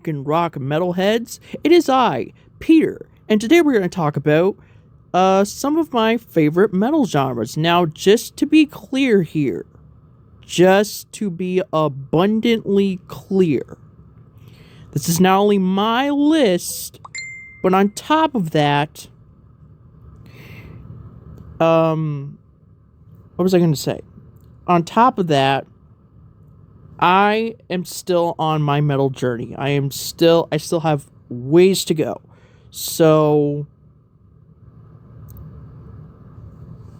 and rock metalheads. It is I, Peter, and today we're going to talk about some of my favorite metal genres. Now, just to be clear here, just to be abundantly clear, this is not only my list, but on top of that, what was I going to say? On top of that, I am still on my metal journey. I still have ways to go. So,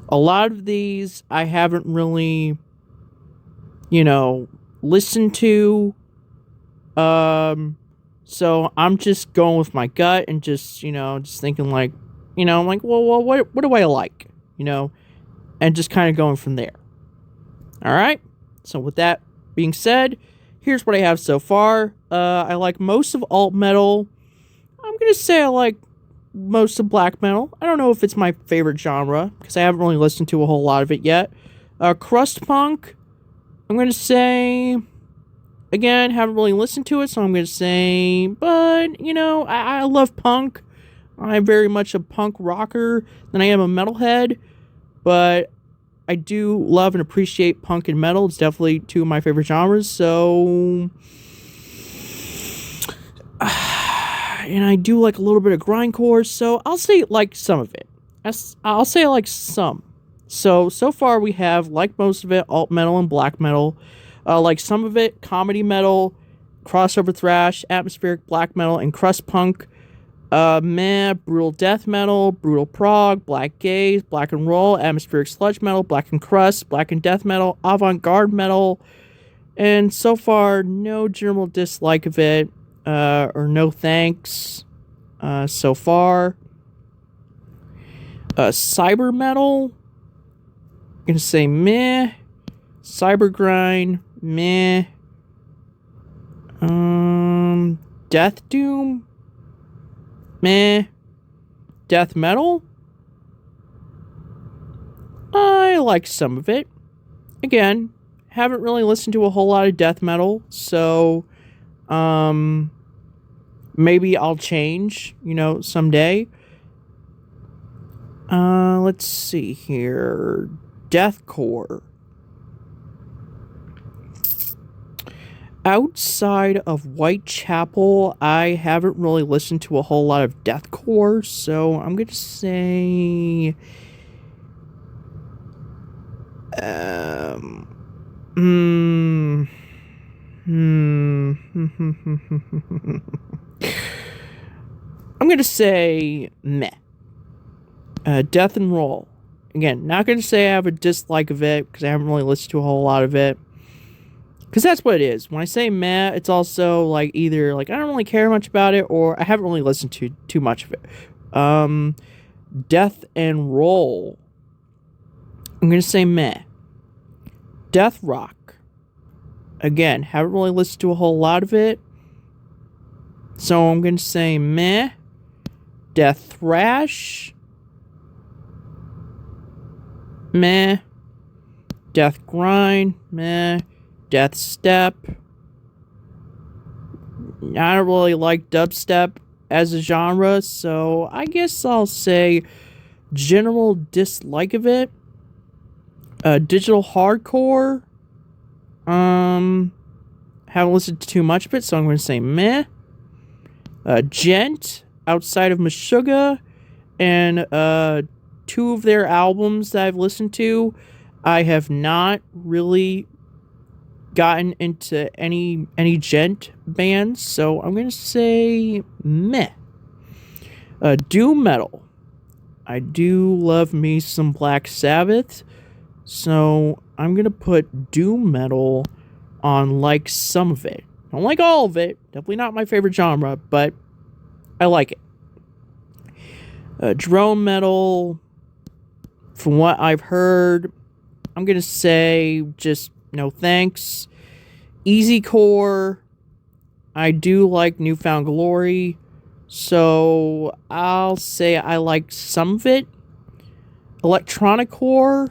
a lot of these I haven't really, listened to. So I'm just going with my gut and just thinking like, I'm like, well, what do I like? And just kind of going from there. All right. So with that being said, here's what I have so far. I like most of alt metal. I'm gonna say I like most of black metal. I don't know if it's my favorite genre because I haven't really listened to a whole lot of it yet. Crust punk, I'm gonna say, again, haven't really listened to it, so I'm gonna say, but I love punk. I'm very much a punk rocker than I am a metalhead, but I do love and appreciate punk and metal. It's definitely two of my favorite genres. So, and I do like a little bit of grindcore. So I'll say like some of it. I'll say like some. So far we have like most of it alt metal and black metal. Like some of it comedy metal, crossover thrash, atmospheric black metal, and crust punk. Brutal death metal, brutal prog, black gaze, black and roll, atmospheric sludge metal, black and crust, black and death metal, avant-garde metal, and so far, no general dislike of it, or no thanks, so far. Cyber metal, I'm gonna say meh, cyber grind, meh, death doom, meh. Death metal, I like some of it. Again, haven't really listened to a whole lot of death metal, so maybe I'll change, someday. Let's see here. Deathcore. Outside of Whitechapel, I haven't really listened to a whole lot of deathcore, so I'm gonna say, I'm gonna say meh. Death and roll. Again, not gonna say I have a dislike of it because I haven't really listened to a whole lot of it. Because that's what it is. When I say meh, it's also like either like I don't really care much about it or I haven't really listened to too much of it. Death and roll. I'm gonna say meh. Death rock. Again, haven't really listened to a whole lot of it. So I'm gonna say meh. Death thrash. Meh. Death grind. Meh. Death step. I don't really like dubstep as a genre, so I guess I'll say general dislike of it. Digital hardcore. Haven't listened to too much of it, so I'm going to say meh. Gent, outside of Meshuggah, and two of their albums that I've listened to, I have not really gotten into any gent bands, so I'm gonna say meh. Doom metal. I do love me some Black Sabbath, so I'm gonna put doom metal on like some of it. Don't like all of it. Definitely not my favorite genre, but I like it. Drone metal. From what I've heard, I'm gonna say just no thanks. Easy core. I do like Newfound Glory, so I'll say I like some of it. Electronic core.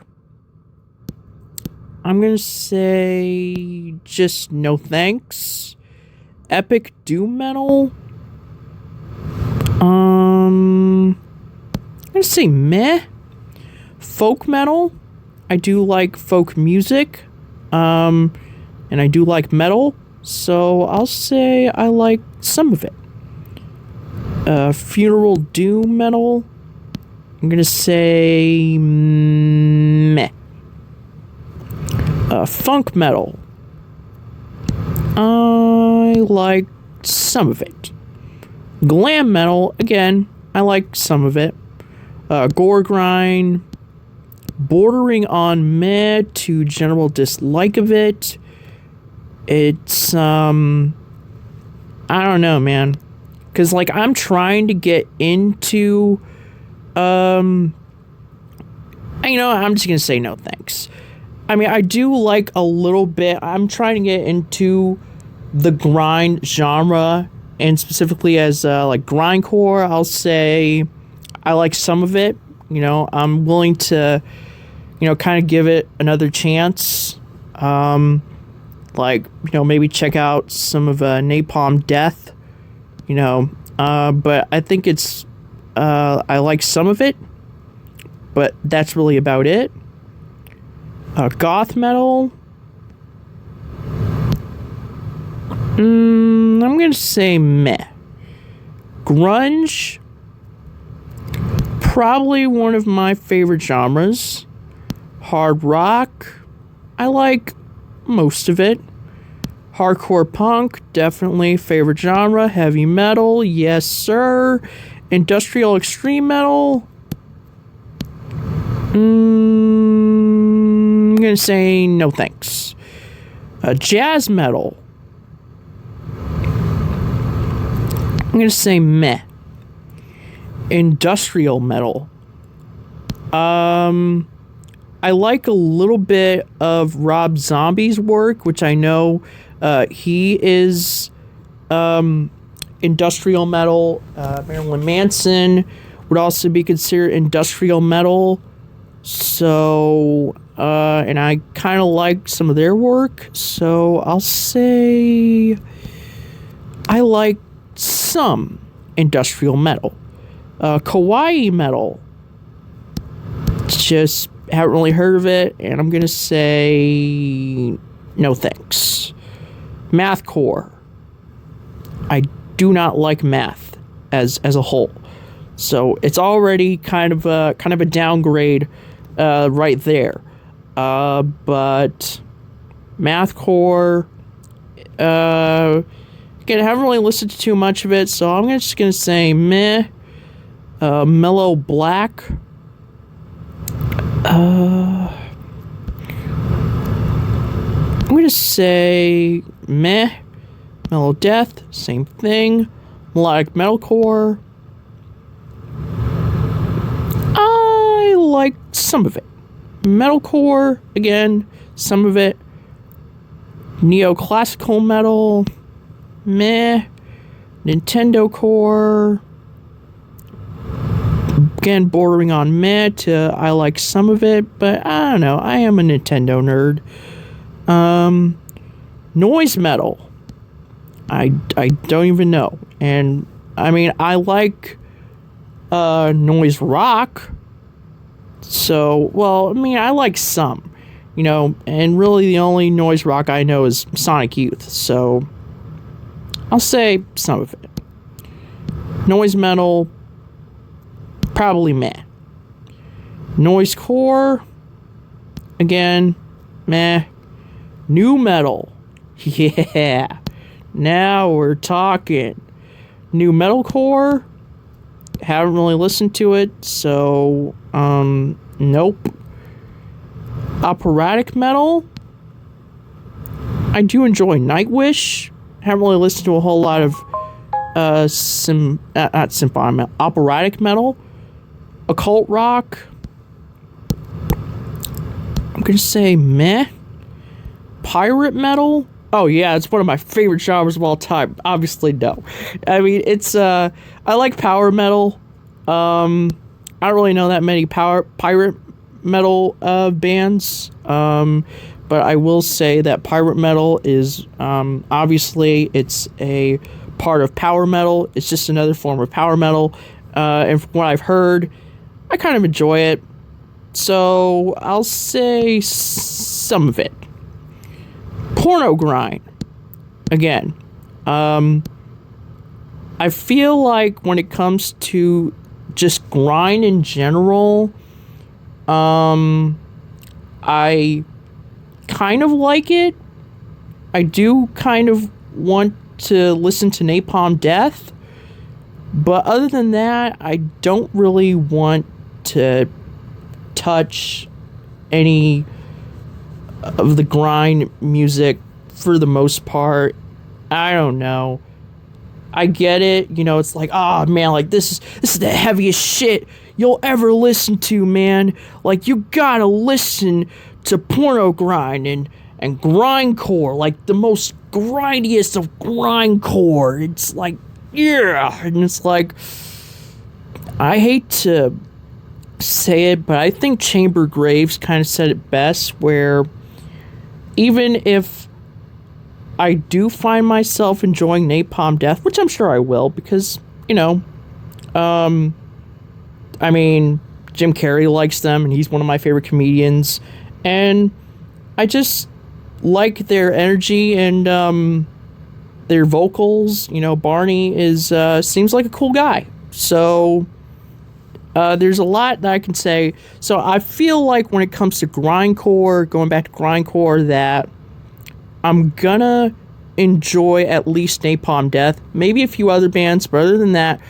I'm gonna say just no thanks. epic doom metal. I'm gonna say meh. Folk metal. I do like folk music. And I do like metal. So I'll say I like some of it. Funeral doom metal. I'm gonna say meh. Funk metal. I like some of it. Glam metal, again, I like some of it. Gore grind, bordering on meh to general dislike of it. It's, I don't know, man. Because, like, I'm trying to get into, I'm just gonna say no thanks. I mean, I do like a little bit. I'm trying to get into the grind genre, and specifically as like grindcore. I'll say I like some of it. I'm willing to, kind of give it another chance. Maybe check out some of Napalm Death. But I think it's I like some of it, but that's really about it. Goth metal. I'm gonna say meh. Grunge. Probably one of my favorite genres. Hard rock. I like most of it. Hardcore punk. Definitely favorite genre. Heavy metal. Yes, sir. Industrial extreme metal. I'm gonna say no thanks. Jazz metal. I'm gonna say meh. Industrial metal. I like a little bit of Rob Zombie's work, which I know he is industrial metal. Marilyn Manson would also be considered industrial metal. So, and I kind of like some of their work, so I'll say I like some industrial metal. Kawaii metal, just haven't really heard of it, and I'm gonna say no thanks. Mathcore, I do not like math as a whole, so it's already kind of a downgrade right there. But mathcore, again, I haven't really listened to too much of it, so I'm just gonna say meh. Mellow black. I'm gonna say meh. Mellow death, same thing. Melodic metalcore. I like some of it. Metalcore, again, some of it. Neoclassical metal, meh. Nintendo core, again, bordering on meh to I like some of it, but I don't know. I am a Nintendo nerd. Noise metal, I don't even know. And I mean, I like noise rock. So, well, I mean, I like some, and really the only noise rock I know is Sonic Youth. So I'll say some of it. Noise metal, probably meh. Noisecore, again, meh. New metal, yeah. Now we're talking. New metalcore, haven't really listened to it, so nope. Operatic metal, I do enjoy Nightwish. Haven't really listened to a whole lot of operatic metal. Occult rock, I'm gonna say meh. Pirate metal, oh yeah, it's one of my favorite genres of all time. Obviously, no. I mean, it's I like power metal. I don't really know that many pirate metal bands. but I will say that pirate metal is obviously it's a part of power metal. It's just another form of power metal, and from what I've heard, I kind of enjoy it. So I'll say some of it. Porno grind. Again, I feel like when it comes to just grind in general, I kind of like it. I do kind of want to listen to Napalm Death, but other than that, I don't really want to touch any of the grind music for the most part. I don't know. I get it, it's like, oh man, like this is the heaviest shit you'll ever listen to, man. Like you gotta listen to porno grind and grindcore, like the most grindiest of grindcore. It's like, yeah, and it's like, I hate to say it, but I think Chamber Graves kind of said it best, where even if I do find myself enjoying Napalm Death, which I'm sure I will, because, I mean, Jim Carrey likes them, and he's one of my favorite comedians, and I just like their energy and their vocals. Barney is seems like a cool guy, so there's a lot that I can say. So I feel like when it comes to grindcore, going back to grindcore, that I'm gonna enjoy at least Napalm Death, maybe a few other bands, but other than that,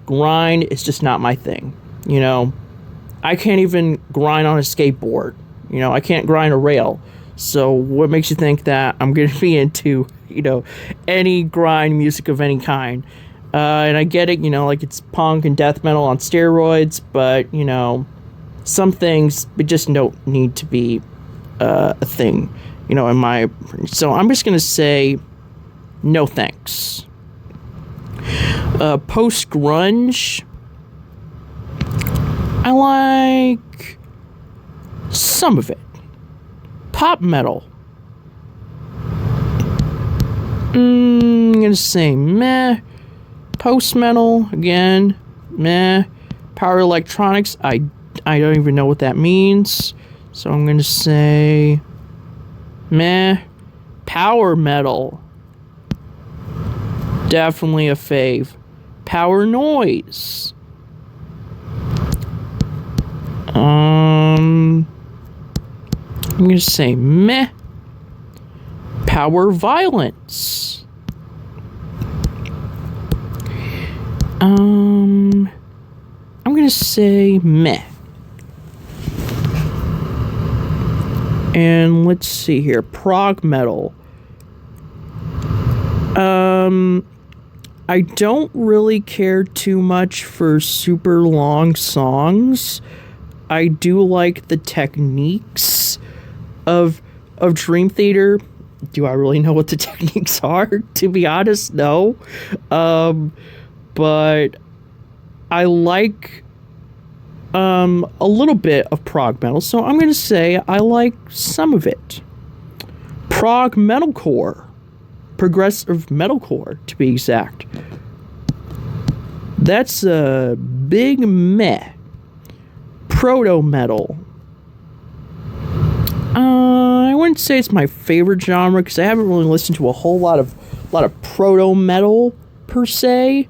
grind is just not my thing. I can't even grind on a skateboard. I can't grind a rail. So what makes you think that I'm gonna be into, any grind music of any kind? And I get it, like it's punk and death metal on steroids, but, some things just don't need to be a thing. So I'm just gonna say no thanks. Post grunge, I like some of it. Pop metal, I'm gonna say meh. Post metal, again, meh. Power electronics, I don't even know what that means, so I'm gonna say meh. Power metal, definitely a fave. Power noise, I'm gonna say meh. Power violence, I'm gonna say meh. And let's see here. Prog metal. I don't really care too much for super long songs. I do like the techniques of Dream Theater. Do I really know what the techniques are? To be honest, no. But I like a little bit of prog metal, so I'm going to say I like some of it. Prog metalcore. Progressive metalcore, to be exact. That's a big meh. Proto metal. I wouldn't say it's my favorite genre because I haven't really listened to a whole lot of proto metal per se,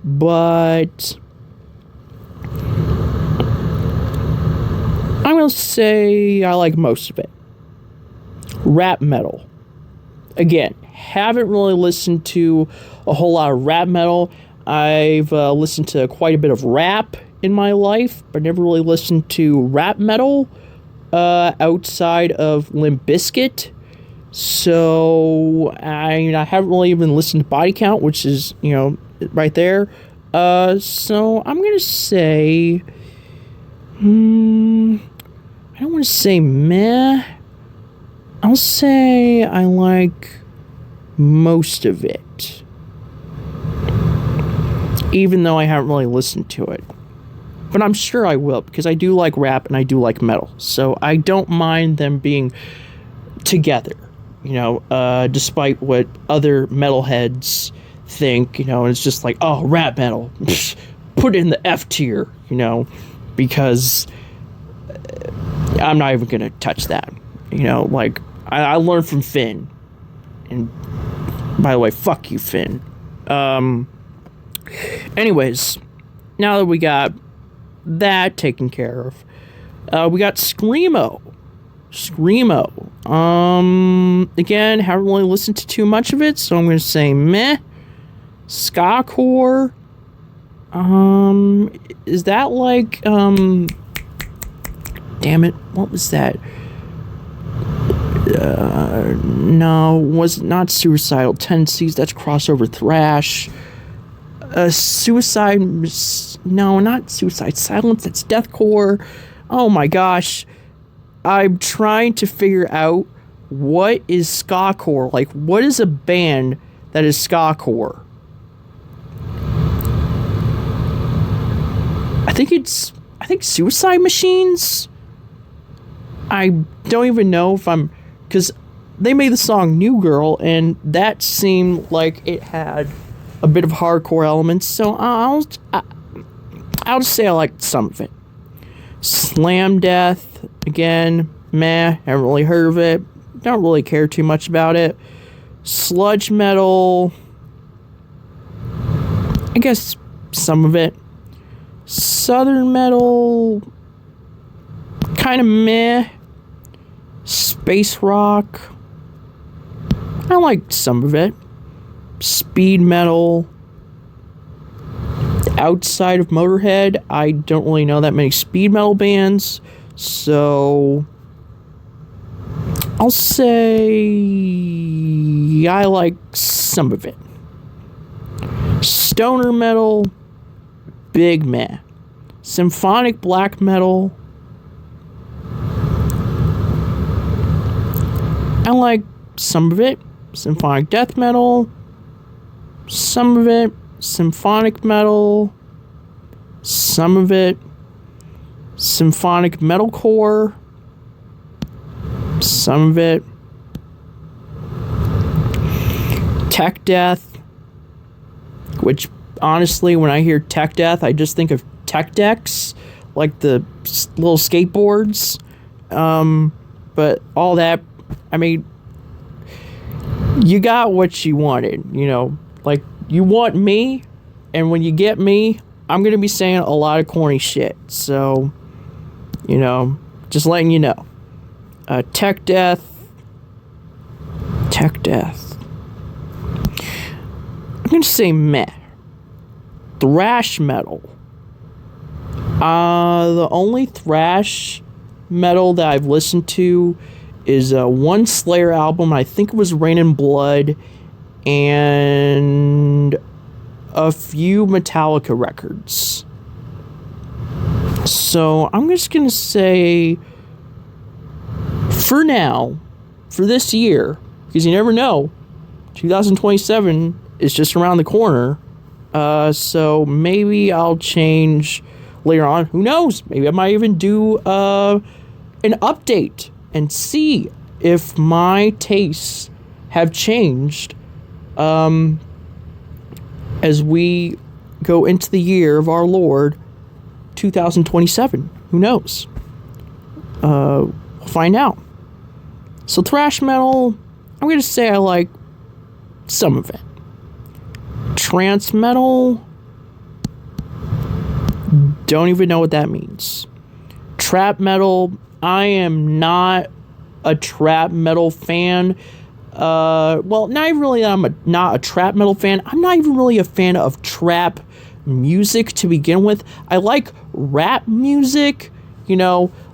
but I'm gonna say I like most of it. Rap metal. Again, haven't really listened to a whole lot of rap metal. I've listened to quite a bit of rap in my life, but never really listened to rap metal outside of Limp Bizkit. So I haven't really even listened to Body Count, which is, right there. So I'm gonna say, I don't want to say meh. I'll say I like most of it, even though I haven't really listened to it. But I'm sure I will, because I do like rap and I do like metal. So I don't mind them being together, despite what other metalheads think, and it's just like, oh, rap metal, put it in the F tier, because I'm not even gonna touch that, like I learned from Finn, and by the way, fuck you, Finn. Anyways, now that we got that taken care of, we got Screamo. Again, haven't really listened to too much of it, so I'm gonna say meh. Skacore. Is that like, damn it, what was that? No, was not Suicidal Tendencies, that's crossover thrash. Suicide, no, not Suicide Silence, that's deathcore. Oh my gosh, I'm trying to figure out what is skacore. Like, what is a band that is skacore? I think Suicide Machines? I don't even know if I'm, because they made the song New Girl, and that seemed like it had a bit of hardcore elements, so I'll just say I liked some of it. Slam Death, again, meh, haven't really heard of it, don't really care too much about it. Sludge Metal, I guess some of it. Southern Metal, kind of meh. Space Rock, I liked some of it. Speed Metal, outside of Motorhead, I don't really know that many speed metal bands, so I'll say I like some of it. Stoner Metal, big meh. Symphonic Black Metal, I like some of it. Symphonic Death Metal, some of it. Symphonic Metal, some of it. Symphonic Metalcore, some of it. Tech Death, which honestly, when I hear Tech Death, I just think of tech decks, like the little skateboards. But all that, I mean, you got what you wanted, like, you want me, and when you get me, I'm gonna be saying a lot of corny shit, so, just letting you know. Tech Death, I'm gonna say meh. Thrash Metal, the only thrash metal that I've listened to is one Slayer album. I think it was Rain and Blood, and a few Metallica records. So I'm just gonna say, for now, for this year, because you never know, 2027 is just around the corner. So maybe I'll change later on. Who knows? Maybe I might even do an update and see if my tastes have changed as we go into the year of our Lord 2027. Who knows? We'll find out. So thrash metal, I'm gonna say I like some of it. Trance metal, don't even know what that means. Trap metal, I am not a trap metal fan. Well, not even really. Not a trap metal fan. I'm not even really a fan of trap music to begin with. I like rap music,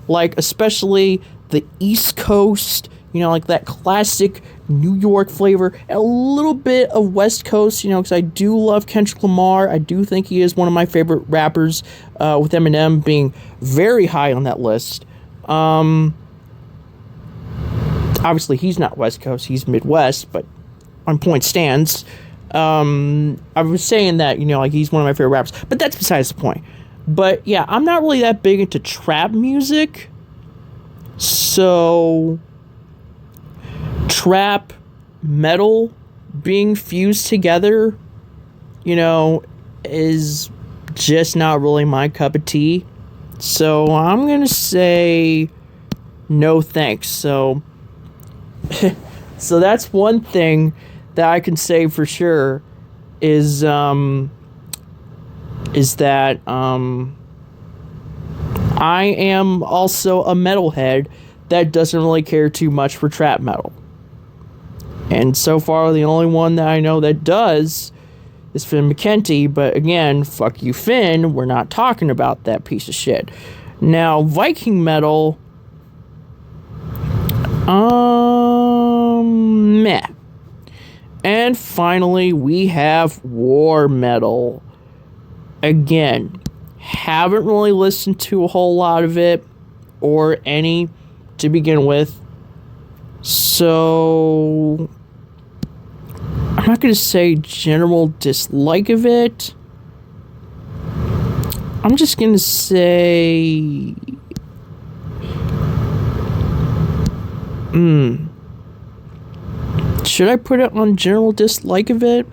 like especially the East Coast, like that classic New York flavor, and a little bit of West Coast, because I do love Kendrick Lamar. I do think he is one of my favorite rappers, with Eminem being very high on that list. Obviously, he's not West Coast, he's Midwest, but my point stands. I was saying that, like he's one of my favorite rappers, but that's besides the point. But yeah, I'm not really that big into trap music, so trap metal being fused together, is just not really my cup of tea. So I'm gonna say no thanks. So so that's one thing that I can say for sure is that I am also a metalhead that doesn't really care too much for trap metal. And so far, the only one that I know that does is Finn McKenty. But again, fuck you, Finn. We're not talking about that piece of shit. Now, Viking metal, meh. And finally, we have war metal. Again, haven't really listened to a whole lot of it or any to begin with. So I'm not going to say general dislike of it. I'm just going to say should I put it on general dislike of it?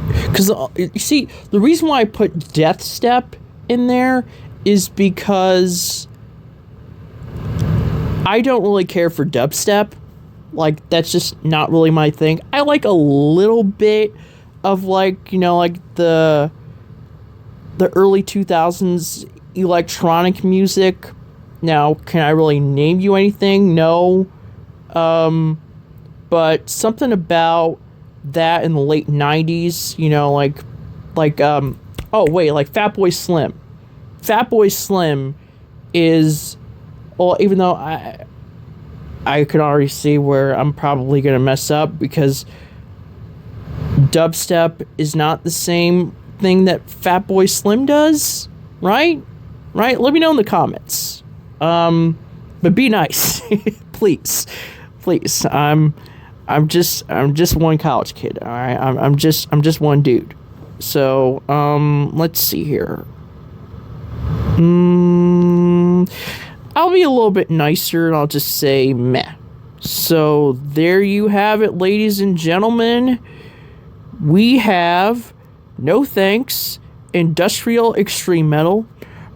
Because, you see, the reason why I put Death Step in there is because I don't really care for dubstep. Like, that's just not really my thing. I like a little bit of, like, the early 2000s electronic music. Now, can I really name you anything? No. But something about that in the late 90s, like Fatboy Slim. Fatboy Slim is, well, even though I can already see where I'm probably going to mess up, because dubstep is not the same thing that Fatboy Slim does, right? Right? Let me know in the comments. But be nice, please. I'm just one college kid, all right? I'm just one dude. So, let's see here. I'll be a little bit nicer and I'll just say meh. So there you have it, ladies and gentlemen. We have no thanks, industrial extreme metal,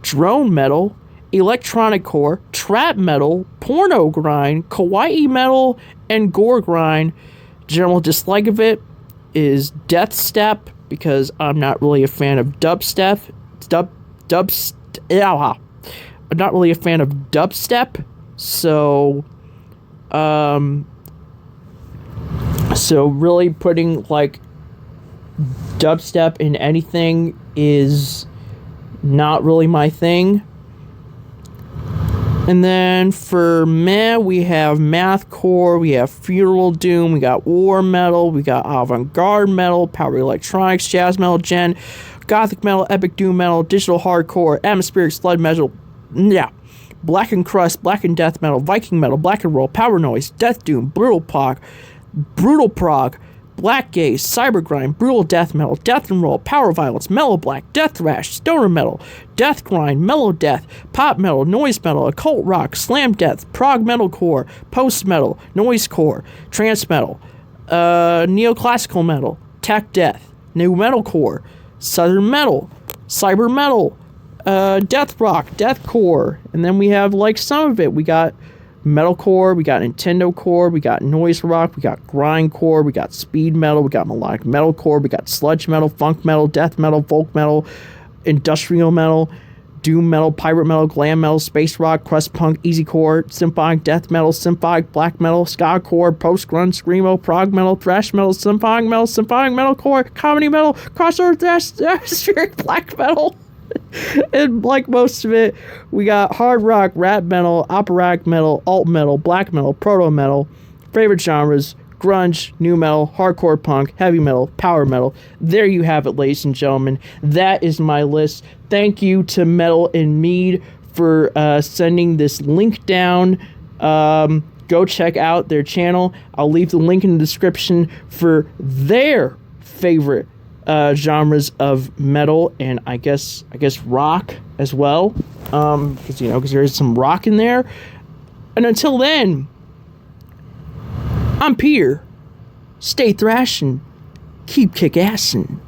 drone metal, electronic core, trap metal, porno grind, kawaii metal, and gore grind. General dislike of it is Death Step, because I'm not really a fan of dubstep. I'm not really a fan of dubstep, so really putting like dubstep in anything is not really my thing. And then for meh, we have mathcore, we have funeral doom, we got war metal, we got avant-garde metal, power electronics, jazz metal, gen, gothic metal, epic doom metal, digital hardcore, atmospheric sludge metal, black and crust, black and death metal, Viking metal, black and roll, power noise, death doom, brutal prog, black gaze, cyber grind, brutal death metal, death and roll, power violence, mellow black, death thrash, stoner metal, death grind, mellow death, pop metal, noise metal, occult rock, slam death, prog metalcore, post metal, noise core, trance metal, neoclassical metal, tech death, new metalcore, southern metal, cyber metal, death rock, deathcore, and then we have like some of it. We got metalcore, we got Nintendo core, we got noise rock, we got grindcore, we got speed metal, we got melodic metalcore, we got sludge metal, funk metal, death metal, folk metal, industrial metal, doom metal, pirate metal, glam metal, space rock, crust punk, easycore, symphonic death metal, symphonic black metal, ska core, post grunge, screamo, prog metal, thrash metal, symphonic metalcore, comedy metal, crossover thrash, black metal. And like most of it, we got hard rock, rap metal, operatic metal, alt metal, black metal, proto metal, favorite genres, grunge, new metal, hardcore punk, heavy metal, power metal. There you have it, ladies and gentlemen. That is my list. Thank you to Metal and Mead for sending this link down. Go check out their channel. I'll leave the link in the description for their favorite genres of metal, and I guess rock as well, because there is some rock in there. And until then, I'm Peter. Stay thrashing. Keep kick-assin'.